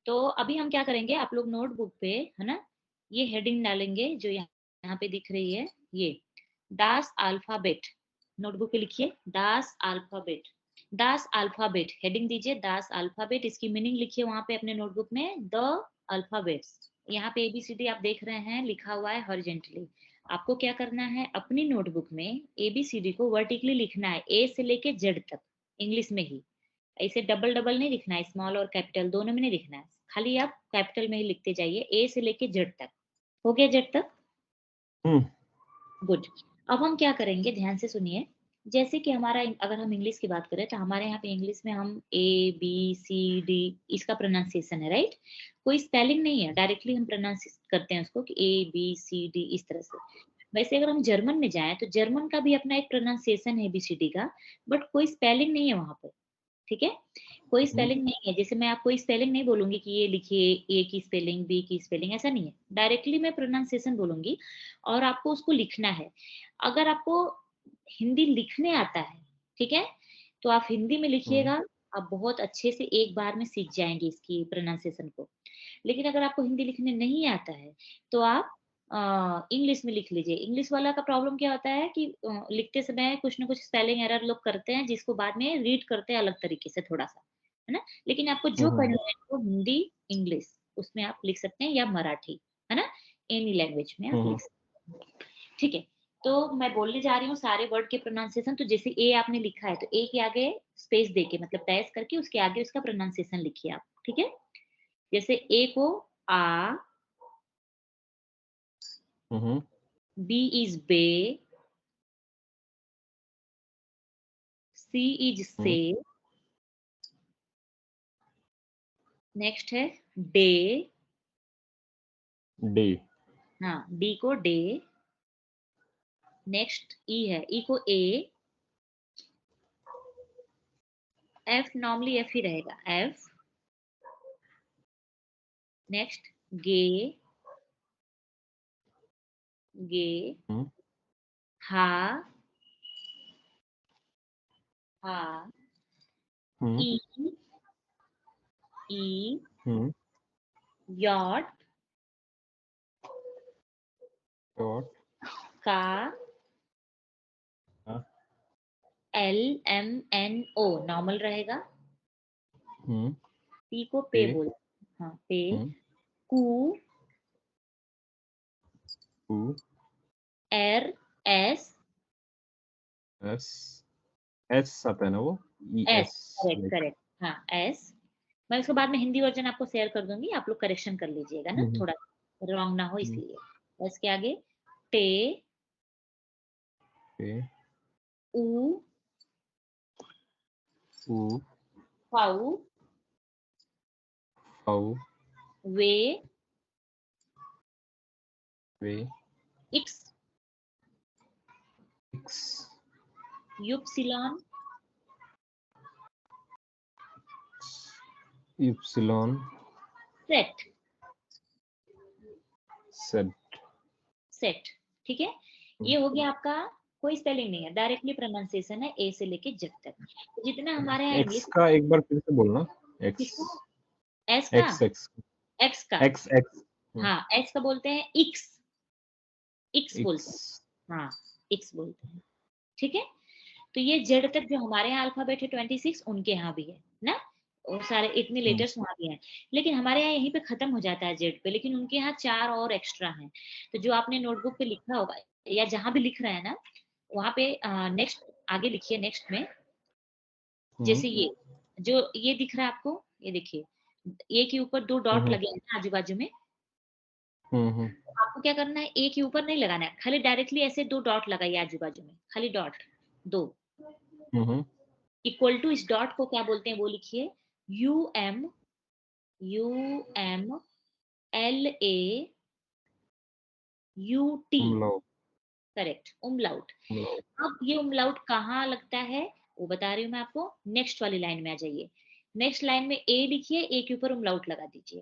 तो अभी हम क्या करेंगे, आप लोग नोटबुक पे, है ना, ये हेडिंग डालेंगे जो यहाँ यहाँ पे दिख रही है, ये दास अल्फाबेट। नोटबुक पे लिखिए दास अल्फाबेट। दास अल्फाबेट हेडिंग दीजिए, दास अल्फाबेट। इसकी मीनिंग लिखिए वहां पे अपने नोटबुक में, द अल्फाबेट्स। यहाँ पे एबीसीडी आप देख रहे हैं लिखा हुआ है हॉरिजेंटली। आपको क्या करना है, अपनी नोटबुक में एबीसीडी को वर्टिकली लिखना है, ए से लेके जेड तक, इंग्लिश में ही। ऐसे डबल डबल नहीं लिखना है, स्मॉल और कैपिटल दोनों में नहीं लिखना है, खाली आप कैपिटल में ही लिखते जाइए, ए से लेके जेड तक। हो गया जेड तक? हम्म। गुड। अब हम क्या करेंगे, ध्यान से सुनिए। जैसे कि हमारा, अगर हम इंग्लिश की बात करें तो हमारे यहाँ पे इंग्लिश में हम ए बी सी डी, इसका प्रोनाउंसिएशन है, राइट? कोई स्पेलिंग नहीं है, डायरेक्टली हम प्रोनाउंस करते हैं उसको कि ए बी सी डी, इस तरह से। वैसे अगर हम जर्मन में जाएं तो जर्मन का भी अपना एक प्रोनाउंसिएशन है एबीसीडी का, बट कोई स्पेलिंग नहीं है वहां पे। ठीक है? कोई हम्म। स्पेलिंग नहीं है, जैसे मैं आपको स्पेलिंग नहीं बोलूंगी कि ये लिखिए, ए की स्पेलिंग, बी की स्पेलिंग, ऐसा नहीं है। डायरेक्टली मैं प्रोनाउंसिएशन बोलूंगी और आपको उसको लिखना है। अगर आपको हिंदी लिखने आता है, ठीक है, तो आप हिंदी में हम्म। लिखिएगा, आप बहुत अच्छे से एक बार में सीख जाएंगे इसकी प्रोनाउंसिएशन को। लेकिन अगर आपको हिंदी लिखने नहीं आता है तो आप इंग्लिश में लिख लीजिए। इंग्लिश वाला का प्रॉब्लम क्या होता है कि लिखते समय कुछ ना कुछ स्पेलिंग एरर लोग करते हैं, जिसको बाद में रीड करते हैं अलग तरीके से थोड़ा सा, है ना? लेकिन आपको जो हम्म। करना है वो हिंदी, इंग्लिश, उसमें आप लिख सकते हैं, या मराठी, है ना, एनी लैंग्वेज में आप हम्म। लिख सकते हैं। ठीक है? तो मैं बोलने जा रही हूँ सारे वर्ड के प्रोनाउंसिएशन। तो जैसे ए आपने लिखा है तो ए के आगे स्पेस देके, मतलब डैश करके उसके आगे उसका प्रोनाउंसिएशन लिखिए आप। ठीक है? जैसे ए को आ, हम्म। बी इज बे, सी इज से, हम्म। नेक्स्ट है डे। डे। हाँ, डी को डे। नेक्स्ट ई है, ई को ए। एफ नॉर्मली एफ ही रहेगा, एफ। नेक्स्ट गे, गे। हम्म। हा, हा। हम्म। ई, ई। हम्म। यॉट, डॉट। का, हाँ। L M N O normal रहेगा। हम्म। पी को पे पे। बोल, हाँ पे। हम्म। कू, ऊ। एर, एस, एस। एस आता है ना वो? E S. S. Correct like. Correct, हाँ एस। मैं उसके बाद में हिंदी वर्जन आपको शेयर कर दूंगी, आप लोग करेक्शन कर लीजिएगा ना, हम्म। थोड़ा रॉन्ग ना हो हम्म। इसलिए। एस के आगे टे, पे। ऊ, ऊ। फाउ, फाउ। वे, वे। इक्स, एक्स। युपसिलॉन, इप्सिलॉन। सेट, सेट। सेट। ठीक है? ये हो गया आपका, कोई स्पेलिंग नहीं है, डायरेक्टली प्रोनाउंसिएशन है ए से लेके जेड तक। तो जितना हमारे यहाँ एक्स इंग्लिश, का एक बार फिर से बोलना। एक्स। किसका? एस का, एक्स एक्स। एक्स का। X x. हाँ, एस का बोलते हैं इक्स, इक्स एक्स। बोलते हैं। हाँ, इक्स बोलते हैं। ठीक है? तो ये जेड तक जो हमारे यहाँ अल्फाबेट है 26, उनके यहाँ भी है ना, और सारे इतने हम्म। लेटर्स वहां भी हैं। लेकिन हमारे यहाँ यहीं पे खत्म हो जाता है जेड पे, लेकिन उनके यहाँ 4 और एक्स्ट्रा हैं। तो जो आपने नोटबुक पे लिखा होगा, या जहां भी लिख रहे हैं ना, वहां पे नेक्स्ट आगे लिखिए, नेक्स्ट में। हम्म। जैसे ये जो ये दिख रहा है आपको, ये देखिए, ए के ऊपर 2 डॉट हम्म। लगे हैं ना आजू बाजू में। हम्म। आपको क्या करना है, ए के ऊपर नहीं लगाना है, खाली डायरेक्टली ऐसे 2 डॉट लगाइए आजू बाजू में, खाली डॉट, 2। हम्म। इक्वल टू, इस डॉट को क्या बोलते हैं वो लिखिए, U M, U M L A U T. umlaut। Correct, umlaut. umlaut। अब ये उमलाउट कहाँ लगता है वो बता रही हूँ मैं आपको, नेक्स्ट वाली लाइन में आ जाइए। नेक्स्ट लाइन में ए लिखिए, ए के ऊपर उमलाउट लगा दीजिए।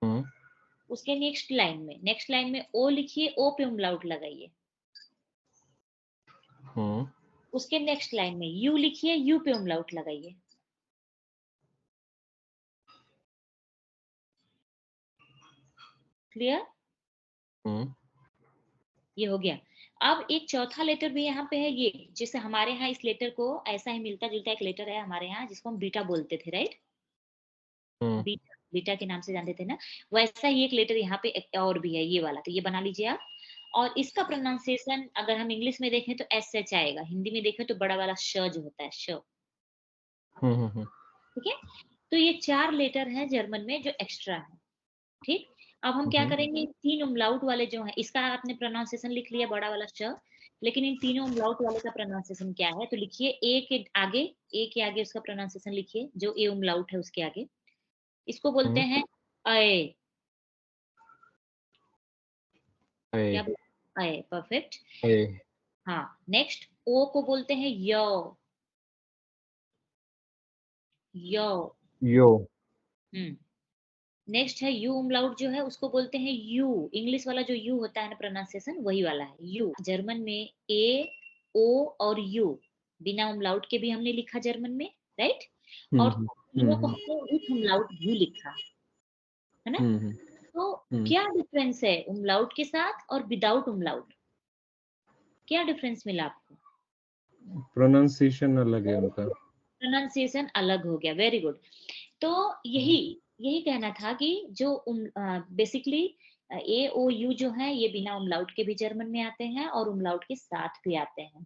हम्म। उसके नेक्स्ट लाइन में ओ लिखिए, ओ पे उमलाउट लगाइए। हम्म। उसके नेक्स्ट लाइन में यू लिखिए, यू पे उमलाउट लगाइए। क्लियर? ये हो गया। अब एक चौथा लेटर भी यहाँ पे है ये, जैसे हमारे यहाँ इस लेटर को ऐसा ही मिलता-जुलता एक लेटर है हमारे यहाँ जिसको हम बीटा बोलते थे, राइट? बीटा, बीटा के नाम से जानते थे ना, वैसा ही एक लेटर यहाँ पे एक और भी है ये वाला, तो ये बना लीजिए आप। और इसका प्रोनाउंसिएशन अगर हम इंग्लिश में देखें तो एसएच आएगा, हिंदी में देखें तो बड़ा वाला श जो होता है श, ठीक है? तो ये 4 लेटर हैं जर्मन में जो एक्स्ट्रा है, ठीक? अब हम क्या करेंगे, 3 उमलाउट वाले जो हैं, इसका आपने प्रोनाउंसिएशन लिख लिया बड़ा वाला श, लेकिन इन तीनों उमलाउट वाले का प्रोनाउंसिएशन क्या है? तो लिखिए ए के आगे उसका प्रोनाउंसिएशन लिखिए, जो ए उमलाउट है उसके आगे। इसको बोलते हैं अय। क्या बोलते हैं? अय, परफेक्ट। हाँ, नेक्स्ट ओ को बोलते हैं य। य। यो। नेक्स्ट है यू उमलाउट जो है उसको बोलते हैं यू। इंग्लिश वाला जो यू होता है ना प्रोनाउंसिएशन वही वाला है यू। जर्मन में ए, ओ और यू बिना उमलाउट के भी हमने लिखा जर्मन में, राइट? और तीनों को हमने विथ उमलाउट भी लिखा, है ना? तो क्या डिफरेंस है उमलाउट के साथ और विदाउट उमलाउट? क्या डिफरेंस मिला आपको? प्रोनाउंसिएशन अलग है उनका। प्रोनाउंसिएशन अलग हो गया, वेरी गुड। तो यही कहना था कि जो बेसिकली ए ओ यू जो है ये बिना उमलाउट के भी जर्मन में आते हैं और उमलाउट के साथ भी आते हैं।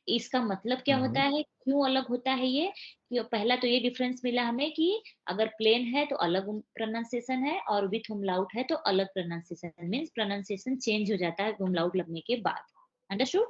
इसका मतलब क्या होता है, क्यों अलग होता है ये? कि पहला तो ये डिफरेंस मिला हमें कि अगर प्लेन है तो अलग प्रोनाउंसिएशन है और विथ उमलाउट है तो अलग प्रोनाउंसिएशन, मींस प्रोनाउंसिएशन चेंज हो जाता है उमलाउट लगने के बाद। अंडरस्टूड?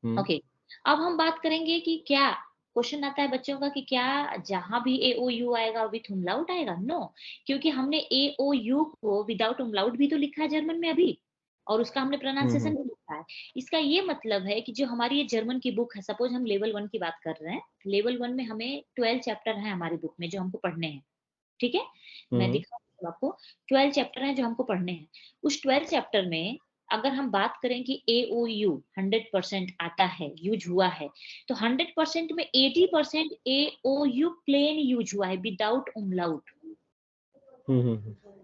ओके। अब हम बात करेंगे कि क्या क्वेश्चन आता है बच्चों का कि क्या जहां भी ए ओ यू आएगा विथ उमलाउट आएगा? नो, क्योंकि हमने ए ओ यू को विदाउट उमलाउट भी तो लिखा है जर्मन में अभी, और उसका हमने प्रोनाउंसिएशन भी लिखा है। इसका ये मतलब है कि जो हमारी ये जर्मन की बुक है, सपोज हम लेवल 1 की बात कर रहे हैं, लेवल 1 में हमें 12 चैप्टर है हमारी बुक में जो हमको पढ़ने हैं, ठीक है? मैं दिखाऊंगी आपको, 12 चैप्टर हैं जो हमको पढ़ने हैं। उस 12 चैप्टर में अगर हम बात करें कि ए ओ यू 100% आता है, यूज हुआ है, तो 100% में 80% ए ओ यू प्लेन यूज हुआ है विदाउट उमलाउट।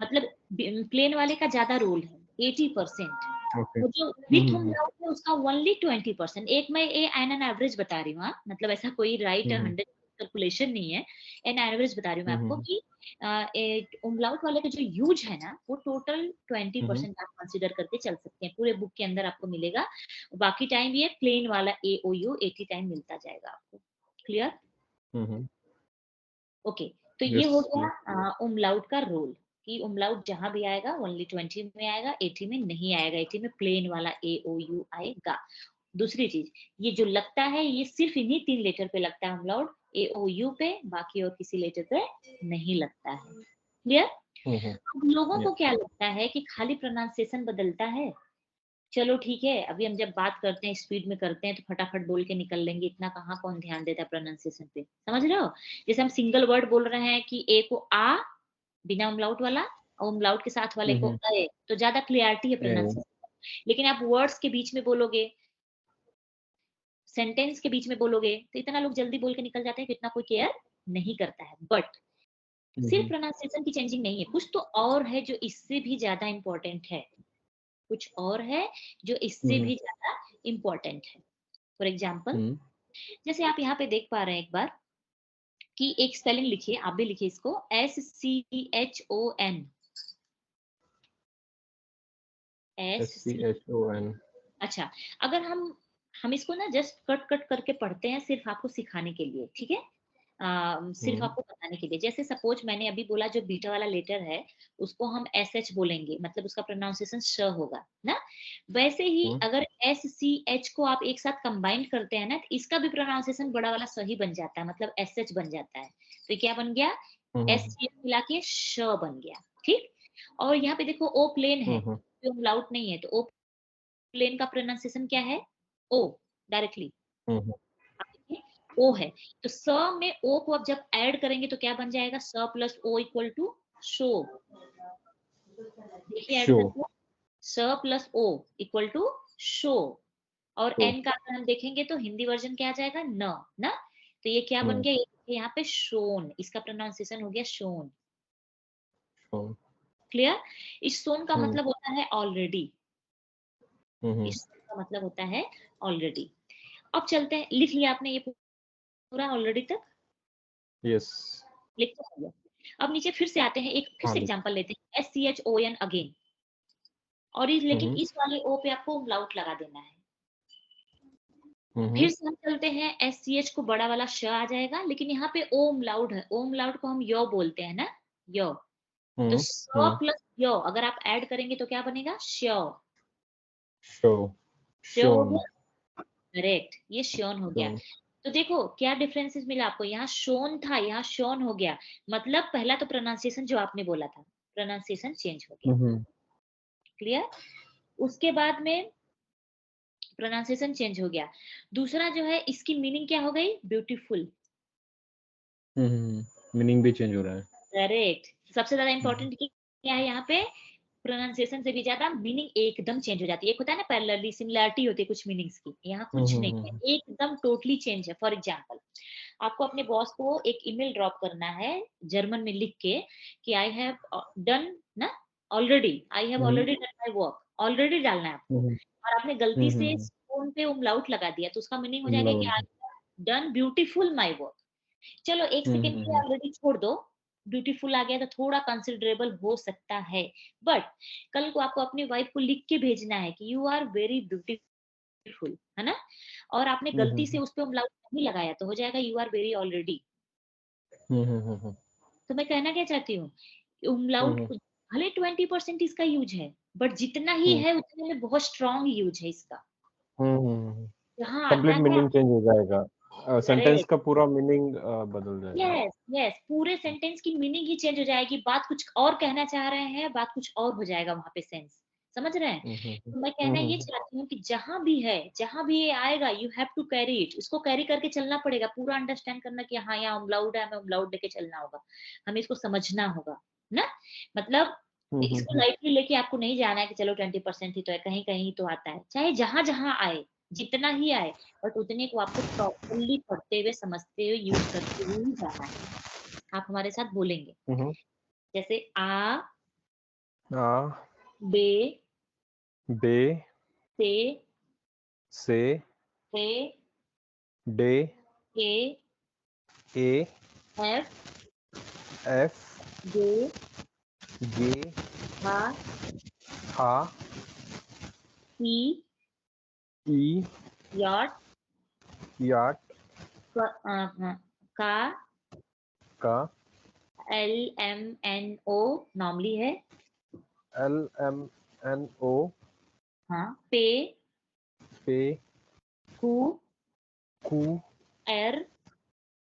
मतलब प्लेन वाले का ज्यादा रोल है 80%, तो जो विथ उमलाउट है उसका ओनली 20%। एक मैं एन एवरेज बता रही हूँ, मतलब ऐसा कोई राइट 100 कैलकुलेशन नहीं है, एन एवरेज बता रही हूँ मैं आपको कि उमलाउट वाले का जो यूज है ना वो टोटल 20% आप कंसिडर करके चल सकते हैं। पूरे बुक के अंदर आपको मिलेगा, बाकी टाइम ये प्लेन वाला ए ओ यू 80 टाइम मिलता जाएगा आपको। क्लियर? ओके, तो ये हो गया उमलाउट का रोल कि उमलाउट जहां भी आएगा ओनली 20 में आएगा, 80 में नहीं आएगा, 80 में प्लेन वाला ए ओ यू आएगा। दूसरी चीज, ये जो लगता है ये सिर्फ इन्हीं 3 लेटर पे लगता है उमलाउट, ए ओ यू पे, बाकी और किसी लेटर पे नहीं लगता है। क्लियर? अब लोगों को क्या लगता है कि खाली प्रोनाउंसिएशन बदलता है। चलो ठीक है, अभी हम जब बात करते हैं स्पीड में करते हैं तो फटाफट बोल के निकल लेंगे, इतना कहाँ कौन ध्यान देता है प्रोनाउंसिएशन पे, समझ रहे हो? जैसे हम सिंगल वर्ड बोल रहे हैं कि ए को आ बिना उमलाउट वाला और उमलाउट के साथ वाले को अ, तो ज्यादा क्लियरिटी है प्रोनाउंसिएशन। लेकिन आप वर्ड्स के बीच में बोलोगे, सेंटेंस के बीच में बोलोगे तो इतना लोग जल्दी बोल के निकल जाते हैं कि इतना कोई केयर नहीं करता है। बट सिर्फ प्रोनाउंसिएशन की चेंजिंग नहीं है, कुछ तो और है जो इससे भी ज्यादा इंपॉर्टेंट है, कुछ और है जो इससे भी ज्यादा इंपॉर्टेंट है। फॉर एग्जाम्पल, जैसे आप यहाँ पे देख पा रहे हैं एक बार कि एक स्पेलिंग लिखिए, आप भी लिखिए इसको, SCHON। SCHON। अच्छा, अगर हम इसको ना जस्ट कट कट करके पढ़ते हैं सिर्फ आपको सिखाने के लिए, ठीक है? सिर्फ आपको बताने के लिए। जैसे सपोज मैंने अभी बोला जो बीटा वाला लेटर है उसको हम SH बोलेंगे, मतलब उसका प्रोनाउंसिएशन श होगा ना। वैसे ही अगर SCH को आप एक साथ कंबाइन करते हैं ना तो इसका भी प्रोनाउंसिएशन बड़ा वाला सही बन जाता है, मतलब SH बन जाता है। तो क्या बन गया? SH मिला के श बन गया, ठीक? और यहाँ पे देखो ओ प्लेन है, लाउड नहीं है, तो ओ प्लेन का प्रोनाउंसिएशन क्या है? ओ, डायरेक्टली ओ है। तो स में ओ को अब जब ऐड करेंगे तो क्या बन जाएगा? स प्लस ओ इक्वल टू शो। देखिए ऐड करके, स प्लस ओ इक्वल टू शो। और एन का अगर हम देखेंगे तो हिंदी वर्जन क्या आ जाएगा? न, ना। तो ये क्या बन गया? यहाँ पे शोन, इसका प्रोनाउंसिएशन हो गया शोन। क्लियर? इस सोन का हम्म, मतलब होता है ऑलरेडी, हम्म, इस सोन का मतलब होता है ऑलरेडी। अब चलते हैं, लिख लिया आपने ये पूरा ऑलरेडी तक? यस। लिख तो लिया। अब नीचे फिर से आते हैं, एक फिर हाँ से लिख। एग्जांपल लेते हैं, SCHON अगेन, और लेकिन हम्म, इस वाले ओ पे आपको umlaut लगा देना है। हम्म, फिर से हम चलते हैं, SCH को बड़ा वाला श आ जाएगा, लेकिन यहाँ पे ओ umlaut है, ओ umlaut को हम य बोलते हैं ना, य। तो हम्म, स हम्म, प्लस य अगर आप ऐड करेंगे तो क्या बनेगा? श्य। शो, श्य हो शोन, गया, करेक्ट, ये श्योन हो गया। शोन। तो देखो क्या डिफरेंसेस मिला आपको, यहाँ शोन था, यहाँ श्योन हो गया। मतलब पहला तो प्रोनाउंसिएशन जो आपने बोला था, प्रोनाउंसिएशन चेंज हो गया। हम्म, क्लियर? उसके बाद में प्रोनाउंसिएशन चेंज हो गया। दूसरा जो है, इसकी मीनिंग क्या हो गई? ब्यूटीफुल। मीनिंग भी चेंज हो रहा है। करेक्ट। सबसे ज्यादा हम्म, इंपॉर्टेंट क्या है यहाँ पे? प्रोनाउंसिएशन से भी ज्यादा मीनिंग एकदम चेंज हो जाती है। एक होता है ना पैरेलली सिमिलरिटी होती है कुछ मीनिंग्स की, यहाँ कुछ नहीं है, हम्म, एकदम टोटली चेंज है। फॉर एग्जांपल, आपको अपने बॉस को एक ईमेल ड्रॉप करना है जर्मन में लिख के कि आई हैव डन ना, already, I have hmm, already done my work, already डालना है आपको। हम्म, और आपने गलती से फोन पे umlaut लगा दिया, तो उसका मीनिंग हो जाएगा कि I have done beautiful my work. चलो एक सेकंड के लिए ऑलरेडी छोड़ दो, ब्यूटीफुल आ गया तो थोड़ा कंसिडरेबल हो सकता है, बट कल को आपको अपनी वाइफ को लिख के भेजना है कि यू आर वेरी ब्यूटीफुल, है ना, और आपने गलती से उस पे umlaut नहीं लगाया, तो हो जाएगा यू आर वेरी ऑलरेडी। तो मैं कहना क्या चाहती हूँ, umlaut भले 20% इसका यूज है, बट जितना ही है उतने में बहुत स्ट्रॉन्ग यूज है इसका। यहाँ आता कंप्लीट है, मीनिंग चेंज हो जाएगा, सेंटेंस करेक्ट, का पूरा मीनिंग बदल जाएगा। यस यस, पूरे सेंटेंस की मीनिंग ही चेंज हो जाएगी, बात कुछ और कहना चाह रहे हैं, बात कुछ और हो जाएगा वहां पे, सेंस समझ रहे हैं? तो मैं कहना ये चाहती हूँ कि जहां भी है, जहां भी ये आएगा, you have to carry it, इसको कैरी करके चलना पड़ेगा, पूरा अंडरस्टैंड करना कि हाँ यहाँ umlaut है, हमें umlaut लेके चलना होगा, हमें इसको समझना होगा ना। मतलब इसको लाइटली लेके आपको नहीं जाना है कि चलो 20% ही तो है, कहीं कहीं तो आता है, चाहे जहां जहां आए, जितना ही आए, बट उतने को आपको प्रॉपरली पढ़ते हुए, समझते हुए, यूज करते हुए ही जाना है। आप हमारे साथ बोलेंगे, जैसे आ, आ, बे, बे, से, से, पे, डे, के, ए, एफ, एफ, गे, गे, हा, हा, ही, ई, यॉट, याट, का, का, L M N O normally है, एल, एम, एन, ओ, हाँ, पे, पे, कू, कू, एर,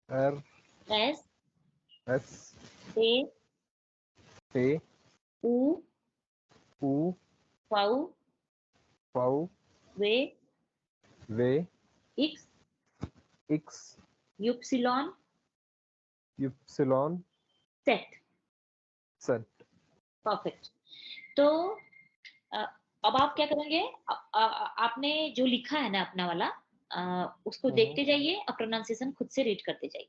एर, एस, एस, पे, पे, ऊ, ऊ, फाउ, पाउ, वे, वे, इक्स, एक्स, युप्सिलॉन, इप्सिलॉन, सेट। सेट। परफेक्ट। तो अ, अब आप क्या करेंगे, आपने जो लिखा है ना अपना वाला, उसको देखते जाइए और प्रोनाउंसिएशन खुद से रीड करते जाइए।